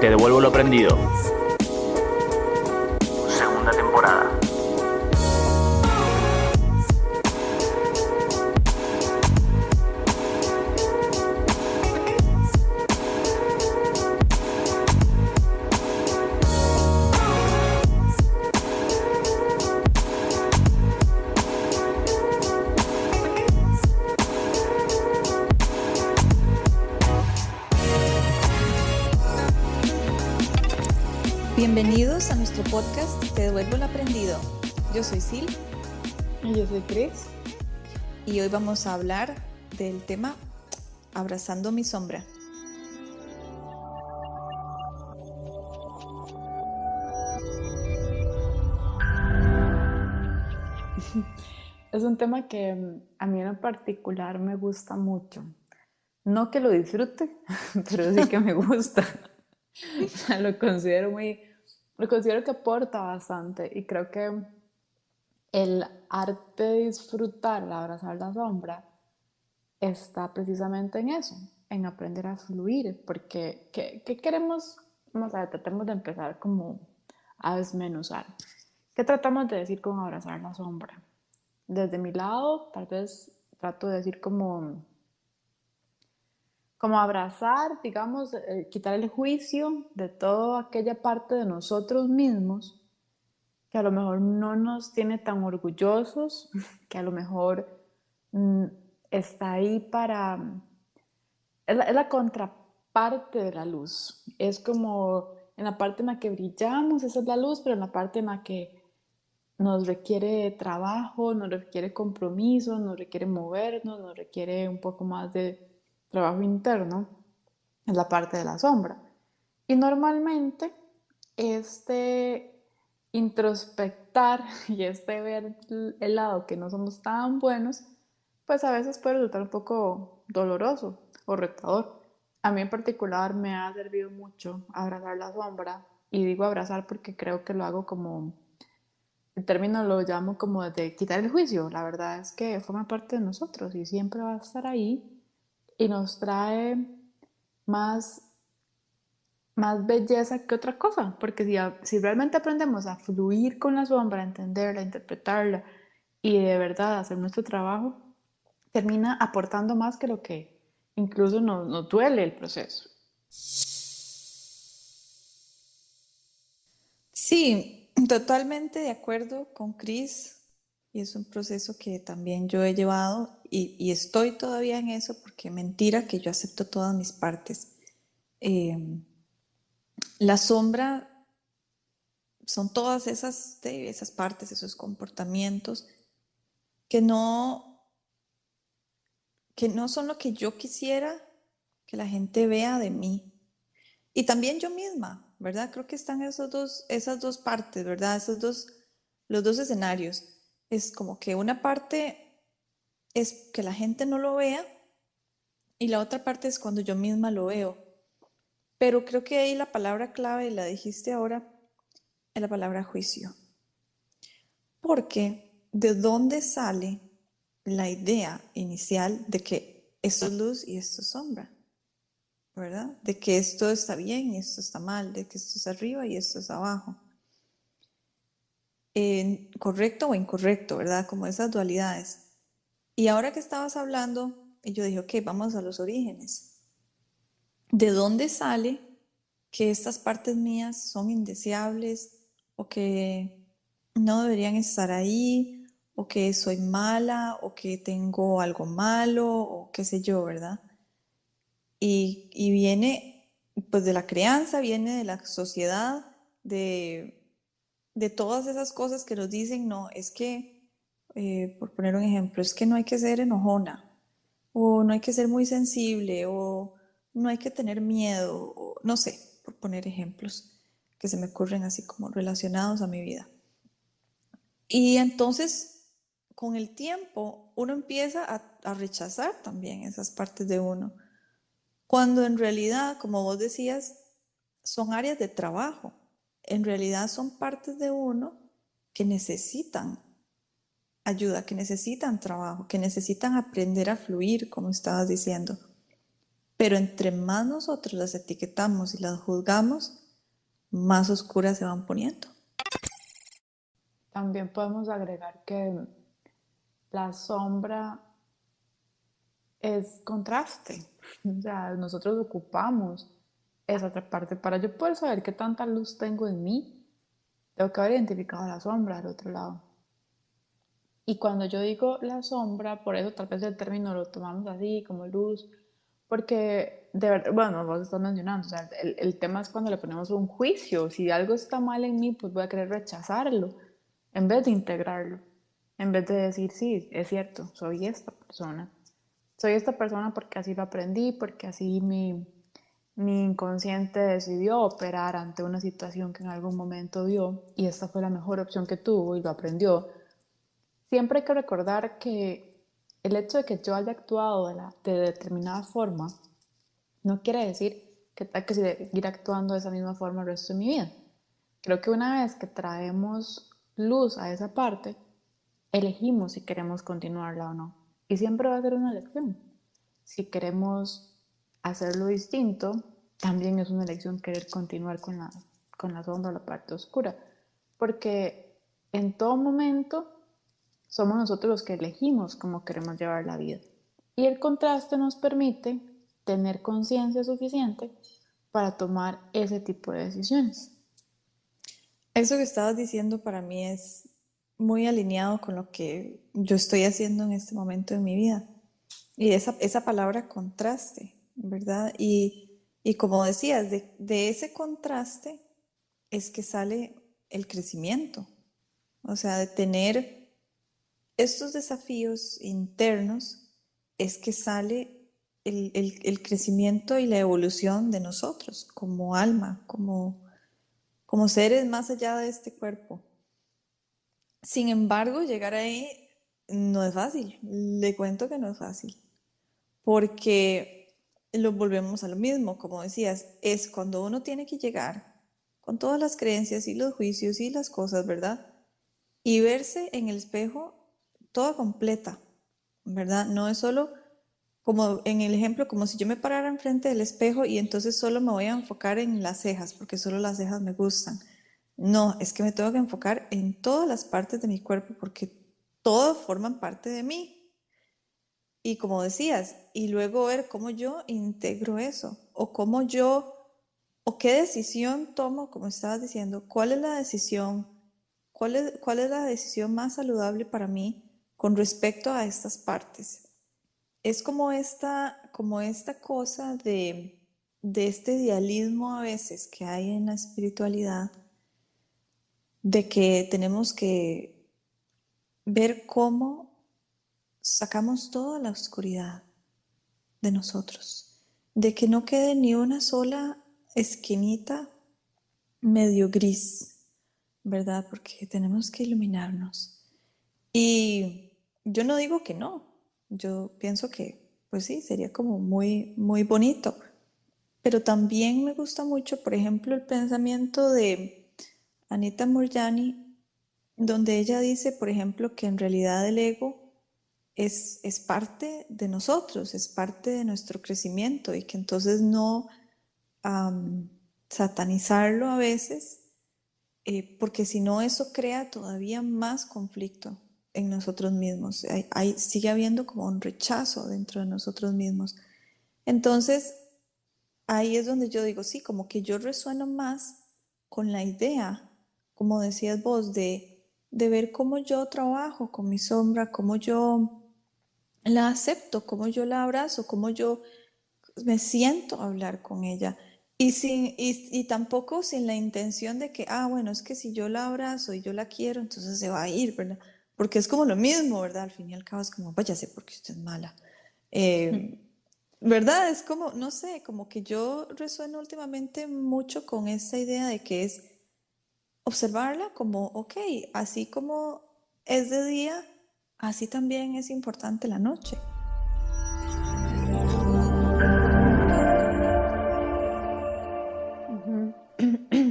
Te devuelvo lo aprendido. Segunda temporada. Bienvenidos a nuestro podcast Te devuelvo lo aprendido. Yo soy Sil. Y yo soy Cris. Y hoy vamos a hablar del tema Abrazando mi sombra. Es un tema que a mí en particular me gusta mucho. No que lo disfrute, pero sí que me gusta. O sea, lo considero que aporta bastante y creo que el arte de disfrutar, el abrazar la sombra, está precisamente en eso, en aprender a fluir, porque ¿qué queremos? Vamos a ver, tratemos de empezar como a desmenuzar. ¿Qué tratamos de decir con abrazar la sombra? Desde mi lado, tal vez trato de decir como abrazar, digamos, quitar el juicio de toda aquella parte de nosotros mismos que a lo mejor no nos tiene tan orgullosos, que a lo mejor está ahí para... Es la contraparte de la luz. Es como en la parte en la que brillamos, esa es la luz, pero en la parte en la que nos requiere trabajo, nos requiere compromiso, nos requiere movernos, nos requiere un poco más de trabajo interno, es la parte de la sombra. Y normalmente este introspectar y este ver el lado que no somos tan buenos, pues a veces puede resultar un poco doloroso o retador. A mí en particular me ha servido mucho abrazar la sombra, y digo abrazar porque creo que lo hago como, el término lo llamo como de quitar el juicio. La verdad es que forma parte de nosotros y siempre va a estar ahí y nos trae más, más belleza que otra cosa, porque si realmente aprendemos a fluir con la sombra, a entenderla, a interpretarla y de verdad hacer nuestro trabajo, termina aportando más que lo que incluso nos duele el proceso. Sí, totalmente de acuerdo con Cris. Y es un proceso que también yo he llevado y estoy todavía en eso porque mentira que yo acepto todas mis partes. La sombra son todas esas partes, esos comportamientos que no son lo que yo quisiera que la gente vea de mí. Y también yo misma, ¿verdad? Creo que están esas dos partes, ¿verdad? Los dos escenarios. Es como que una parte es que la gente no lo vea y la otra parte es cuando yo misma lo veo. Pero creo que ahí la palabra clave, la dijiste ahora, es la palabra juicio. Porque ¿de dónde sale la idea inicial de que esto es luz y esto es sombra? ¿Verdad? De que esto está bien y esto está mal, de que esto es arriba y esto es abajo. Correcto o incorrecto, ¿verdad? Como esas dualidades. Y ahora que estabas hablando, y yo dije, ok, vamos a los orígenes. ¿De dónde sale que estas partes mías son indeseables o que no deberían estar ahí o que soy mala o que tengo algo malo o qué sé yo, ¿verdad? Y viene pues de la crianza, viene de la sociedad, de todas esas cosas que nos dicen, no, es que, por poner un ejemplo, es que no hay que ser enojona o no hay que ser muy sensible o no hay que tener miedo o no sé, por poner ejemplos que se me ocurren así como relacionados a mi vida. Y entonces, con el tiempo, uno empieza a rechazar también esas partes de uno, cuando en realidad, como vos decías, son áreas de trabajo. En realidad son partes de uno que necesitan ayuda, que necesitan trabajo, que necesitan aprender a fluir, como estabas diciendo. Pero entre más nosotros las etiquetamos y las juzgamos, más oscuras se van poniendo. También podemos agregar que la sombra es contraste. O sea, nosotros ocupamos esa otra parte. Para yo poder saber qué tanta luz tengo en mí, tengo que haber identificado la sombra del otro lado. Y cuando yo digo la sombra, por eso tal vez el término lo tomamos así, como luz, porque de verdad, bueno, vos estás mencionando, o sea, el tema es cuando le ponemos un juicio. Si algo está mal en mí, pues voy a querer rechazarlo, en vez de integrarlo, en vez de decir, sí, es cierto, soy esta persona. Soy esta persona porque así lo aprendí, porque así mi inconsciente decidió operar ante una situación que en algún momento vio y esta fue la mejor opción que tuvo y lo aprendió. Siempre hay que recordar que el hecho de que yo haya actuado de determinada forma no quiere decir que tenga que seguir actuando de esa misma forma el resto de mi vida. Creo que una vez que traemos luz a esa parte, elegimos si queremos continuarla o no. Y siempre va a ser una elección. Si queremos hacerlo distinto, también es una elección querer continuar con la sombra o la parte oscura. Porque en todo momento somos nosotros los que elegimos cómo queremos llevar la vida. Y el contraste nos permite tener conciencia suficiente para tomar ese tipo de decisiones. Eso que estabas diciendo para mí es muy alineado con lo que yo estoy haciendo en este momento de mi vida. Y esa palabra contraste, ¿verdad? Y como decías, de ese contraste es que sale el crecimiento. O sea, de tener estos desafíos internos es que sale el crecimiento y la evolución de nosotros como alma, como seres más allá de este cuerpo. Sin embargo, llegar ahí no es fácil. Le cuento que no es fácil. Porque lo volvemos a lo mismo, como decías, es cuando uno tiene que llegar con todas las creencias y los juicios y las cosas, ¿verdad? Y verse en el espejo toda completa, ¿verdad? No es solo como en el ejemplo, como si yo me parara enfrente del espejo y entonces solo me voy a enfocar en las cejas, porque solo las cejas me gustan. No, es que me tengo que enfocar en todas las partes de mi cuerpo, porque todas forman parte de mí. Y como decías, y luego ver cómo yo integro eso, o cómo yo, o qué decisión tomo, como estabas diciendo, cuál es la decisión, cuál es la decisión más saludable para mí con respecto a estas partes. Es como esta cosa de este idealismo a veces que hay en la espiritualidad, de que tenemos que ver cómo sacamos toda la oscuridad de nosotros, de que no quede ni una sola esquinita medio gris, ¿verdad? Porque tenemos que iluminarnos. Y yo no digo que no, yo pienso que, pues sí, sería como muy, muy bonito, pero también me gusta mucho, por ejemplo, el pensamiento de Anita Moorjani, donde ella dice, por ejemplo, que en realidad el ego es parte de nosotros, es parte de nuestro crecimiento y que entonces no satanizarlo a veces, porque si no eso crea todavía más conflicto en nosotros mismos. Sigue habiendo como un rechazo dentro de nosotros mismos. Entonces, ahí es donde yo digo, sí, como que yo resueno más con la idea, como decías vos, de ver cómo yo trabajo con mi sombra, cómo yo la acepto, cómo yo la abrazo, cómo yo me siento a hablar con ella. Y tampoco sin la intención de que, bueno, es que si yo la abrazo y yo la quiero, entonces se va a ir, ¿verdad? Porque es como lo mismo, ¿verdad? Al fin y al cabo es como, váyase porque usted es mala. Eh, ¿Verdad? Es como, no sé, como que yo resueno últimamente mucho con esa idea de que es observarla como, ok, así como es de día, así también es importante la noche.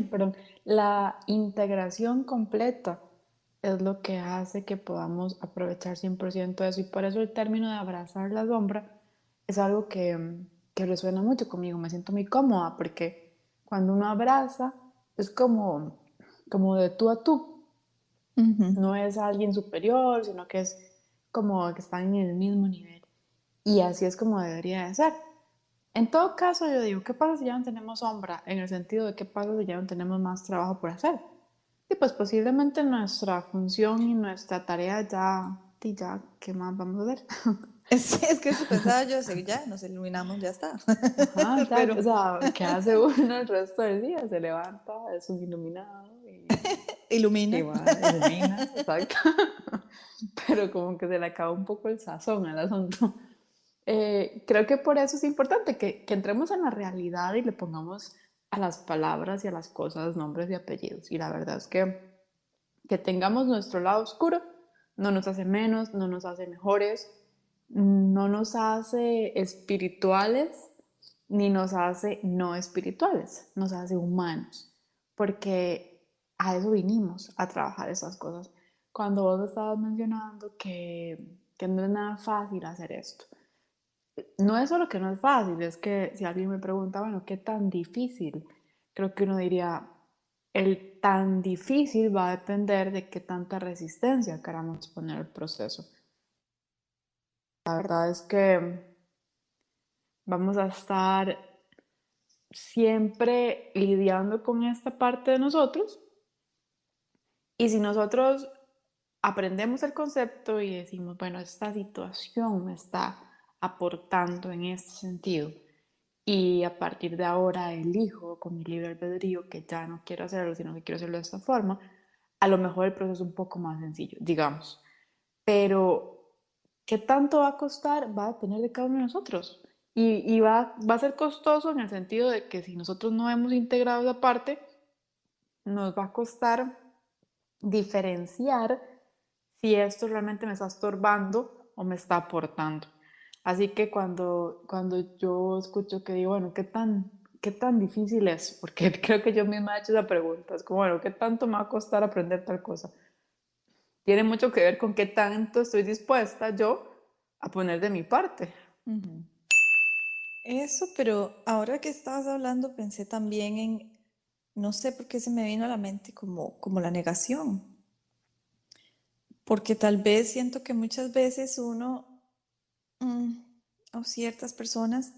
Perdón, la integración completa es lo que hace que podamos aprovechar 100% eso y por eso el término de abrazar la sombra es algo que resuena mucho conmigo, me siento muy cómoda porque cuando uno abraza es como de tú a tú, Ujú. no es alguien superior, sino que es como que están en el mismo nivel. Y así es como debería de ser. En todo caso, yo digo, ¿qué pasa si ya no tenemos sombra? En el sentido de qué pasa si ya no tenemos más trabajo por hacer. Y pues posiblemente nuestra función y nuestra tarea ya, ¿qué más vamos a hacer? Es que eso pensaba yo, sí, ya nos iluminamos, ya está. Ajá, ya, Pero o sea, ¿qué hace uno el resto del día? Se levanta, es un iluminado y ilumina. va, ilumina, exacto. Pero como que se le acaba un poco el sazón al asunto. Creo que por eso es importante que entremos en la realidad y le pongamos a las palabras y a las cosas nombres y apellidos. Y la verdad es que tengamos nuestro lado oscuro no nos hace menos, no nos hace mejores, no nos hace espirituales, ni nos hace no espirituales, nos hace humanos, porque a eso vinimos, a trabajar esas cosas. Cuando vos estabas mencionando que no es nada fácil hacer esto, no es solo que no es fácil, es que si alguien me pregunta, bueno, ¿qué tan difícil? Creo que uno diría, el tan difícil va a depender de qué tanta resistencia queramos poner al proceso. La verdad es que vamos a estar siempre lidiando con esta parte de nosotros y si nosotros aprendemos el concepto y decimos, bueno, esta situación me está aportando en este sentido y a partir de ahora elijo con mi libre albedrío que ya no quiero hacerlo, sino que quiero hacerlo de esta forma, a lo mejor el proceso es un poco más sencillo, digamos. Pero, ¿qué tanto va a costar? Va a depender de cada uno de nosotros. Y va a ser costoso en el sentido de que si nosotros no hemos integrado esa parte, nos va a costar diferenciar si esto realmente me está estorbando o me está aportando. Así que cuando yo escucho que digo, bueno, qué tan difícil es? Porque creo que yo misma he hecho esa pregunta. Es como, bueno, ¿qué tanto me va a costar aprender tal cosa? Tiene mucho que ver con qué tanto estoy dispuesta yo a poner de mi parte. Ujú. Eso, pero ahora que estabas hablando pensé también en, no sé por qué se me vino a la mente como la negación, porque tal vez siento que muchas veces uno mm, o ciertas personas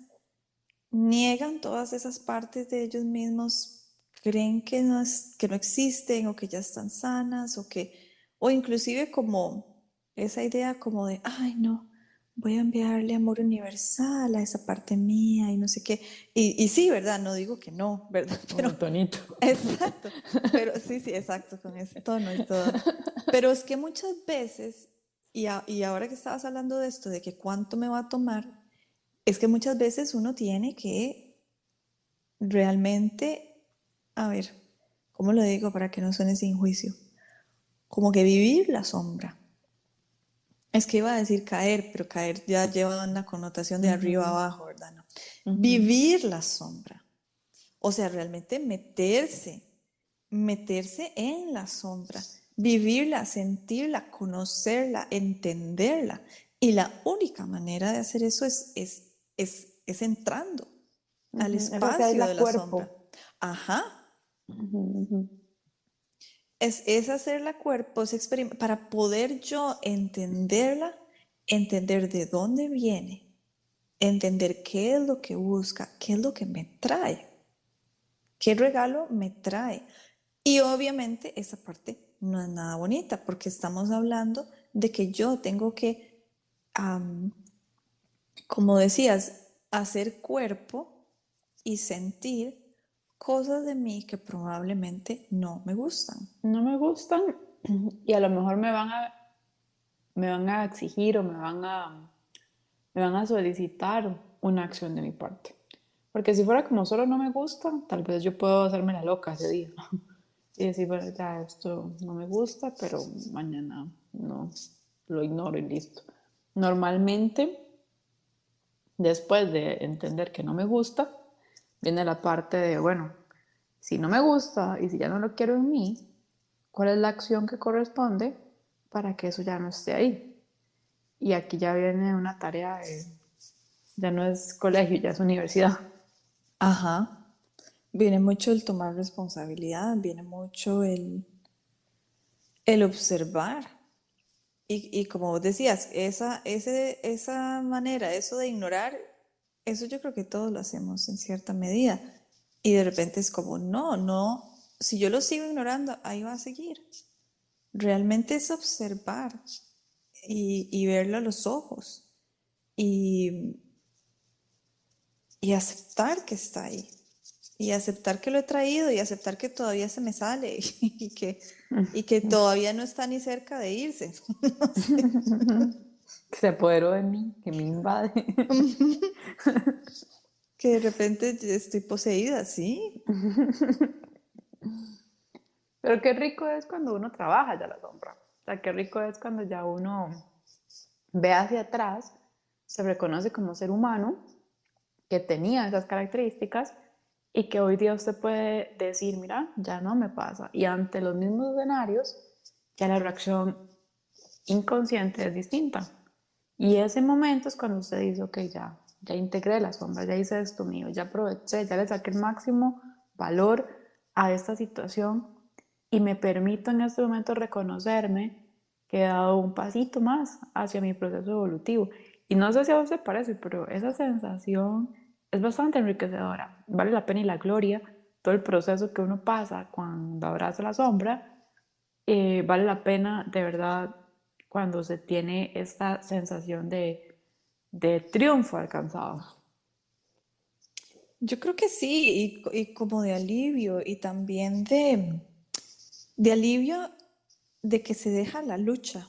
niegan todas esas partes de ellos mismos, creen que que no existen o que ya están sanas o inclusive como esa idea como de, ay no, voy a enviarle amor universal a esa parte mía y no sé qué. Y sí, ¿verdad? No digo que no, ¿verdad? Con Pero, el tonito. exacto, pero sí, sí, exacto, con ese tono y todo. Pero es que muchas veces, y ahora que estabas hablando de esto, de que cuánto me va a tomar, es que muchas veces uno tiene que realmente, a ver, ¿cómo lo digo para que no suene sin juicio? Como que vivir la sombra. Es que iba a decir caer, pero caer ya lleva una connotación de arriba a Ujú, abajo, ¿verdad? No. ujú, Vivir la sombra. O sea, realmente meterse en la sombra, vivirla, sentirla, conocerla, entenderla. Y la única manera de hacer eso es entrando al ujú. Es espacio hacerla de la sombra. cuerpo. Ajá, Ujú, ujú, es hacerla cuerpo, para poder yo entenderla, entender de dónde viene, entender qué es lo que busca, qué es lo que me trae, qué regalo me trae. Y obviamente esa parte no es nada bonita porque estamos hablando de que yo tengo que, am, como decías, hacer cuerpo y sentir cosas de mí que probablemente no me gustan. no me gustan y a lo mejor me van a exigir o me van a solicitar una acción de mi parte. Porque si fuera como solo no me gusta, tal vez yo puedo hacerme la loca ese día y decir, bueno, ya esto no me gusta, pero mañana no, lo ignoro y listo. Normalmente, después de entender que no me gusta, viene la parte de, bueno, si no me gusta y si ya no lo quiero en mí, ¿cuál es la acción que corresponde para que eso ya no esté ahí? Y aquí ya viene una tarea Ya no es colegio, ya es universidad. Ajá. Viene mucho el tomar responsabilidad, viene mucho el observar. Y como vos decías, esa manera, eso de ignorar, eso yo creo que todos lo hacemos en cierta medida. Y de repente es como, no, no, si yo lo sigo ignorando, ahí va a seguir. Realmente es observar y verlo a los ojos y, y aceptar que está ahí. Y aceptar que lo he traído y aceptar que todavía se me sale y que todavía no está ni cerca de irse. Se apoderó de mí, que me invade. Que de repente estoy poseída, sí. Pero qué rico es cuando uno trabaja ya la sombra. O sea, qué rico es cuando ya uno ve hacia atrás, se reconoce como ser humano, que tenía esas características y que hoy día usted puede decir, mira, ya no me pasa. Y ante los mismos escenarios, ya la reacción inconsciente es distinta. Y ese momento es cuando usted dice, ok, ya integré la sombra, ya hice esto mío, ya aproveché, ya le saqué el máximo valor a esta situación y me permito en este momento reconocerme que he dado un pasito más hacia mi proceso evolutivo. Y no sé si a usted parece, pero esa sensación es bastante enriquecedora. Vale la pena y la gloria, todo el proceso que uno pasa cuando abraza la sombra, vale la pena de verdad cuando se tiene esta sensación de triunfo alcanzado. Yo creo que sí, y como de alivio, y también de alivio de que se deja la lucha,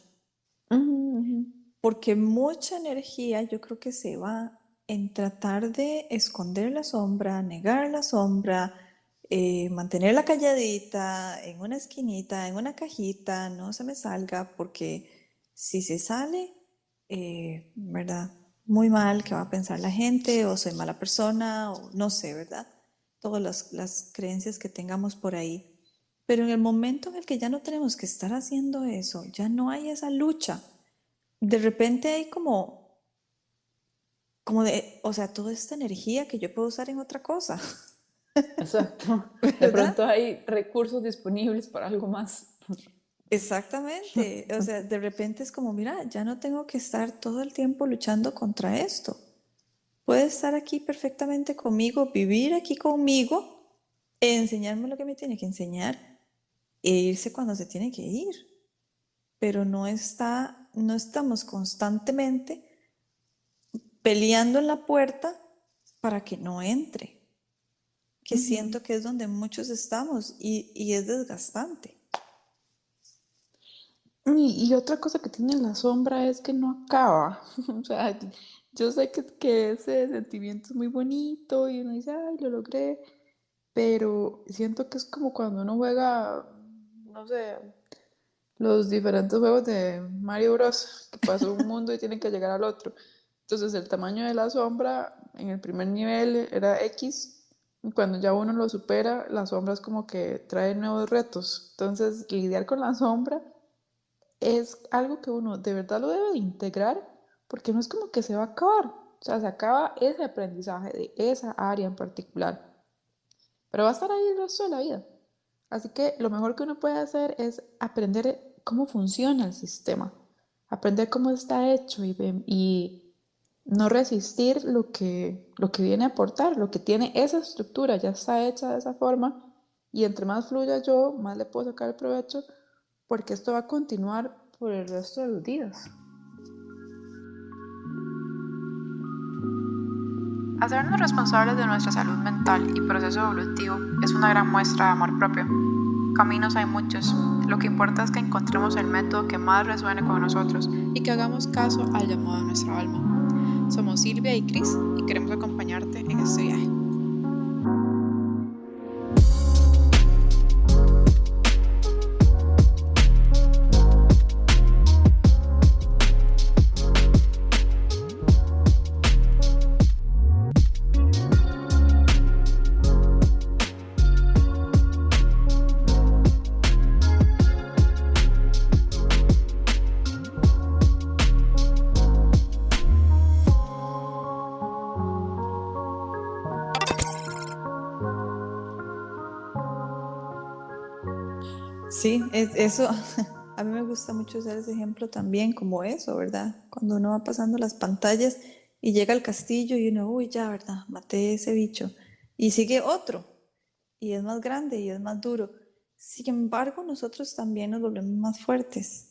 porque mucha energía yo creo que se va en tratar de esconder la sombra, negar la sombra, mantenerla calladita, en una esquinita, en una cajita, no se me salga, porque si se sale, ¿verdad? Muy mal, ¿qué va a pensar la gente? O soy mala persona, o no sé, ¿verdad? Todas las creencias que tengamos por ahí. Pero en el momento en el que ya no tenemos que estar haciendo eso, ya no hay esa lucha. De repente hay como de, o sea, toda esta energía que yo puedo usar en otra cosa, Exacto. De ¿verdad? pronto hay recursos disponibles para algo más. Exactamente. O sea, de repente es como, mira, ya no tengo que estar todo el tiempo luchando contra esto. Puede estar aquí perfectamente conmigo, vivir aquí conmigo, enseñarme lo que me tiene que enseñar e irse cuando se tiene que ir. Pero no estamos constantemente peleando en la puerta para que no entre, que siento que es donde muchos estamos y es desgastante. Y otra cosa que tiene la sombra es que no acaba. O sea, yo sé que ese sentimiento es muy bonito y uno dice, ay, lo logré, pero siento que es como cuando uno juega, no sé, los diferentes juegos de Mario Bros. Que pasó un mundo y tiene que llegar al otro. Entonces el tamaño de la sombra en el primer nivel era X. Y cuando ya uno lo supera, la sombra es como que trae nuevos retos. Entonces lidiar con la sombra es algo que uno de verdad lo debe de integrar porque no es como que se va a acabar. O sea, se acaba ese aprendizaje de esa área en particular, pero va a estar ahí el resto de la vida. Así que lo mejor que uno puede hacer es aprender cómo funciona el sistema, aprender cómo está hecho y no resistir lo que viene a aportar, lo que tiene esa estructura, ya está hecha de esa forma y entre más fluya yo, más le puedo sacar el provecho porque esto va a continuar por el resto de los días. Hacernos responsables de nuestra salud mental y proceso evolutivo es una gran muestra de amor propio. Caminos hay muchos, lo que importa es que encontremos el método que más resuene con nosotros y que hagamos caso al llamado de nuestra alma. Somos Silvia y Cris y queremos acompañarte en este viaje. Sí, eso, a mí me gusta mucho usar ese ejemplo también, como eso, ¿verdad? Cuando uno va pasando las pantallas y llega al castillo y uno, uy, ya, ¿verdad? Maté ese bicho. Y sigue otro, y es más grande y es más duro. Sin embargo, nosotros también nos volvemos más fuertes.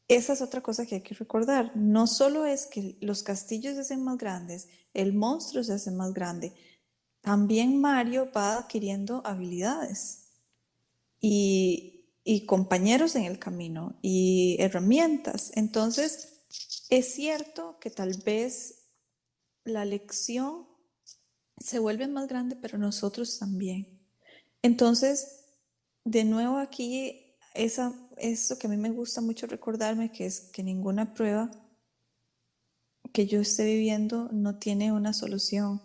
Esa es otra cosa que hay que recordar. No solo es que los castillos se hacen más grandes, el monstruo se hace más grande, también Mario va adquiriendo habilidades y compañeros en el camino y herramientas. Entonces, es cierto que tal vez la lección se vuelve más grande, pero nosotros también. Entonces, de nuevo aquí, eso que a mí me gusta mucho recordarme, que es que ninguna prueba que yo esté viviendo no tiene una solución.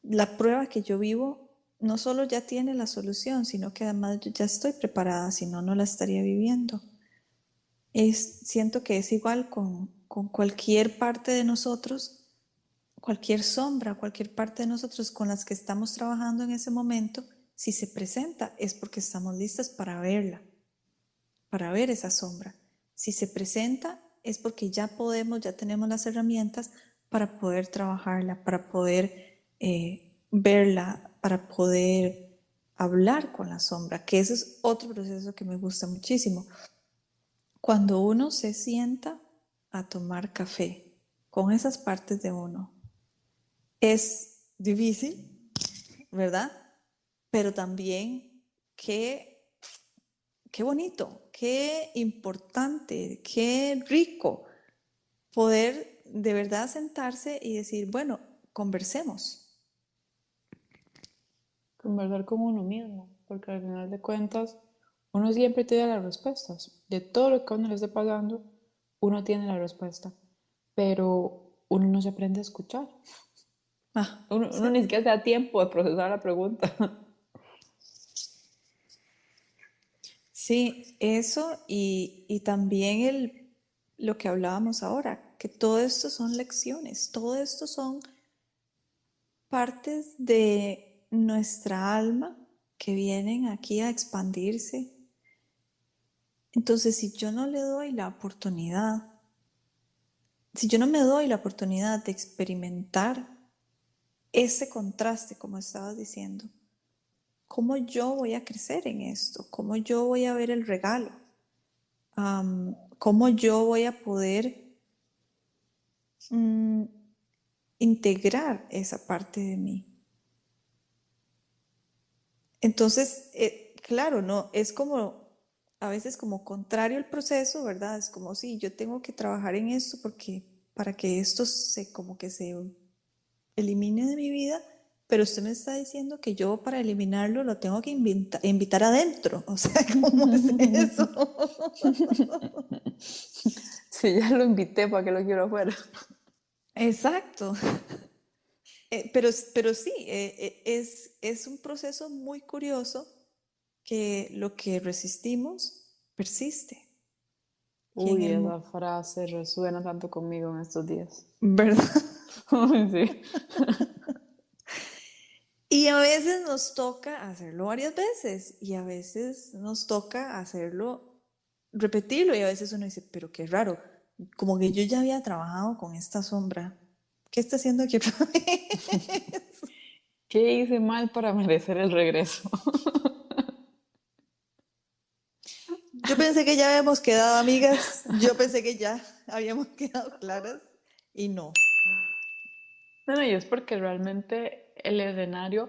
La prueba que yo vivo no solo ya tiene la solución, sino que además yo ya estoy preparada, si no, no la estaría viviendo. Siento que es igual con cualquier parte de nosotros, cualquier sombra, cualquier parte de nosotros con las que estamos trabajando en ese momento, si se presenta es porque estamos listas para verla, para ver esa sombra. Si se presenta es porque ya podemos, ya tenemos las herramientas para poder trabajarla, para poder verla, para poder hablar con la sombra, que ese es otro proceso que me gusta muchísimo. Cuando uno se sienta a tomar café con esas partes de uno, es difícil, ¿verdad? Pero también qué bonito, qué importante, qué rico poder de verdad sentarse y decir, bueno, conversemos. Conversar con uno mismo, porque al final de cuentas uno siempre tiene las respuestas. De todo lo que a uno le esté pasando, uno tiene la respuesta, pero uno no se aprende a escuchar. Ah, Uno ni siquiera se da tiempo de procesar la pregunta. sí, eso y también lo que hablábamos ahora, que todo esto son lecciones, todo esto son partes de nuestra alma que vienen aquí a expandirse. Entonces, si yo no le doy la oportunidad, si yo no me doy la oportunidad de experimentar ese contraste, como estabas diciendo, ¿cómo yo voy a crecer en esto? ¿Cómo yo voy a ver el regalo? ¿Cómo yo voy a poder mm, integrar esa parte de mí? Entonces, claro, no, es como a veces como contrario al proceso, ¿verdad? Es como si yo tengo que trabajar en esto porque para que esto se como que se elimine de mi vida, pero usted me está diciendo que yo para eliminarlo lo tengo que invitar adentro. O sea, ¿cómo es eso? Si ya lo invité, ¿para qué lo quiero afuera? Exacto. Pero sí, es un proceso muy curioso que lo que resistimos persiste. Y en Uy, esa frase resuena tanto conmigo en estos días. ¿verdad? Sí. Y a veces nos toca hacerlo varias veces y a veces nos toca hacerlo, repetirlo y a veces uno dice, pero qué raro, como que yo ya había trabajado con esta sombra. ¿Qué está haciendo aquí otra vez? ¿Qué hice mal para merecer el regreso? Yo pensé que ya habíamos quedado amigas, yo pensé que ya habíamos quedado claras y no. No, y es porque realmente el escenario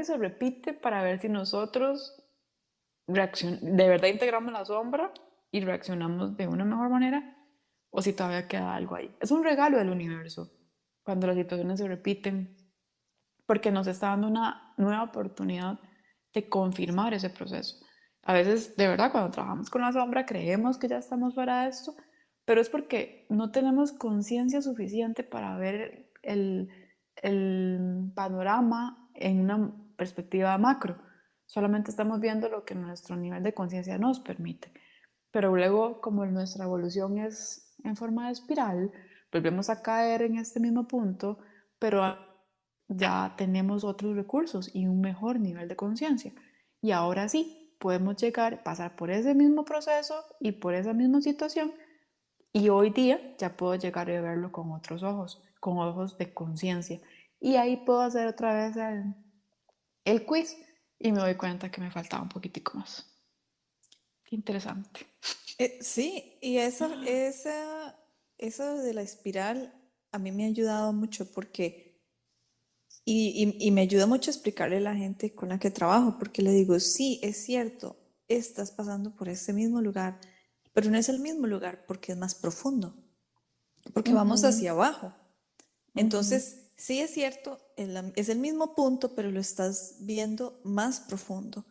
se repite para ver si nosotros de verdad integramos la sombra y reaccionamos de una mejor manera o si todavía queda algo ahí. Es un regalo del universo cuando las situaciones se repiten porque nos está dando una nueva oportunidad de confirmar ese proceso. A veces, de verdad, cuando trabajamos con la sombra creemos que ya estamos fuera de esto, pero es porque no tenemos conciencia suficiente para ver el panorama en una perspectiva macro. Solamente estamos viendo lo que nuestro nivel de conciencia nos permite. Pero luego, como nuestra evolución es en forma de espiral, volvemos a caer en este mismo punto, pero ya tenemos otros recursos y un mejor nivel de conciencia. Y ahora sí, podemos llegar, pasar por ese mismo proceso y por esa misma situación, y hoy día ya puedo llegar a verlo con otros ojos, con ojos de conciencia. Y ahí puedo hacer otra vez el quiz y me doy cuenta que me faltaba un poquitico más. Qué interesante. Sí, y eso de la espiral a mí me ha ayudado mucho porque, y me ayuda mucho a explicarle a la gente con la que trabajo, porque le digo, sí, es cierto, estás pasando por ese mismo lugar, pero no es el mismo lugar porque es más profundo, porque vamos Ujú, hacia abajo. ujú, Entonces, sí es cierto, es el mismo punto, pero lo estás viendo más profundo.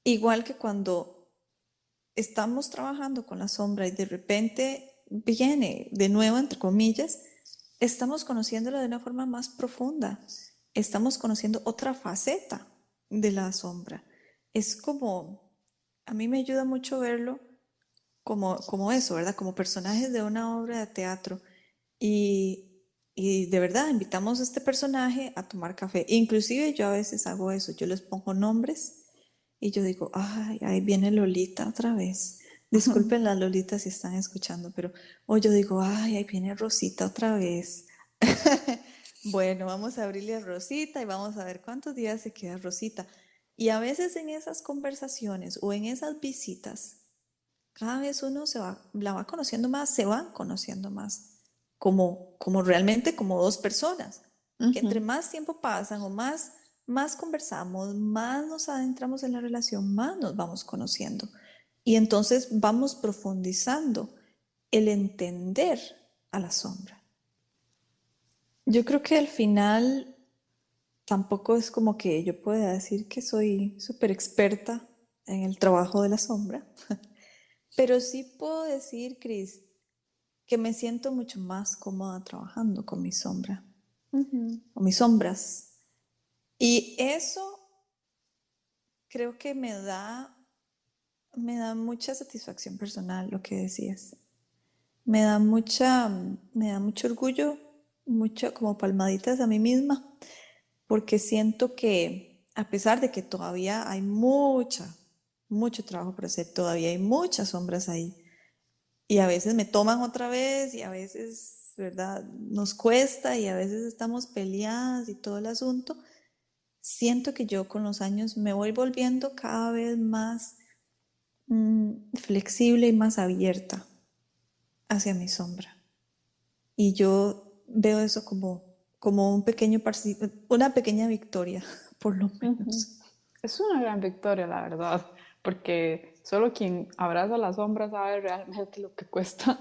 Igual que cuando estamos trabajando con la sombra y de repente viene de nuevo, entre comillas, estamos conociéndolo de una forma más profunda. Estamos conociendo otra faceta de la sombra. Es como, a mí me ayuda mucho verlo como eso, ¿verdad? Como personajes de una obra de teatro. Y de verdad, invitamos a este personaje a tomar café. Inclusive yo a veces hago eso, yo les pongo nombres y yo digo, ay, ahí viene Lolita otra vez. Disculpen las Lolitas si están escuchando, pero o yo digo, ay, ahí viene Rosita otra vez. Bueno, vamos a abrirle a Rosita y vamos a ver cuántos días se queda Rosita. Y a veces en esas conversaciones o en esas visitas, cada vez uno la va conociendo más, se van conociendo más, como realmente como dos personas, que entre ujú. más tiempo pasan o más conversamos, más nos adentramos en la relación, más nos vamos conociendo. Y entonces vamos profundizando el entender a la sombra. Yo creo que al final tampoco es como que yo pueda decir que soy súper experta en el trabajo de la sombra, pero sí puedo decir, Cris, que me siento mucho más cómoda trabajando con mi sombra, Ujú. con mis sombras. Y eso creo que me da mucha satisfacción personal, lo que decías. Me da mucho orgullo, mucho como palmaditas a mí misma, porque siento que a pesar de que todavía hay mucho trabajo por hacer, todavía hay muchas sombras ahí. Y a veces me toman otra vez y a veces, ¿verdad? Nos cuesta y a veces estamos peleadas y todo el asunto. Siento que yo con los años me voy volviendo cada vez más flexible y más abierta hacia mi sombra. Y yo veo eso como un una pequeña victoria, por lo Ujú. menos. Es una gran victoria, la verdad, porque solo quien abraza la sombra sabe realmente lo que cuesta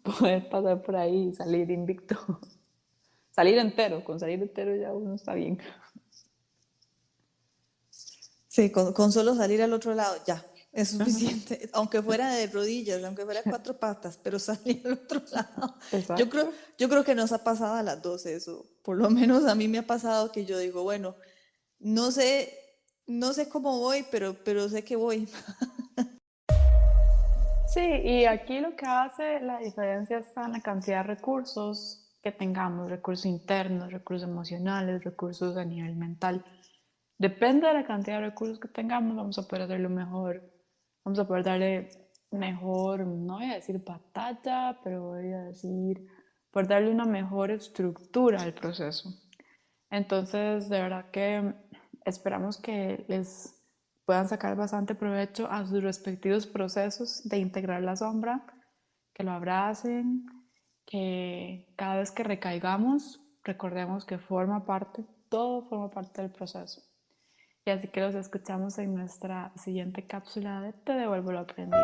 poder pasar por ahí y salir invicto. Salir entero, con salir entero ya uno está bien. Sí, con solo salir al otro lado, ya, es Ajá, suficiente. Aunque fuera de rodillas, aunque fuera cuatro patas, pero salir al otro lado. Yo creo, exacto. yo creo que nos ha pasado a las dos eso. Por lo menos a mí me ha pasado que yo digo, bueno, no sé, no sé cómo voy, pero sé que voy. Sí, y aquí lo que hace la diferencia está en la cantidad de recursos que tengamos, recursos internos, recursos emocionales, recursos a nivel mental. Depende de la cantidad de recursos que tengamos, vamos a poder hacerlo mejor, vamos a poder darle mejor, no voy a decir batalla, pero voy a decir, poder darle una mejor estructura al proceso. Entonces, de verdad que esperamos que les puedan sacar bastante provecho a sus respectivos procesos de integrar la sombra, que lo abracen, que cada vez que recaigamos, recordemos que forma parte, todo forma parte del proceso. Y así que los escuchamos en nuestra siguiente cápsula de Te devuelvo lo aprendido.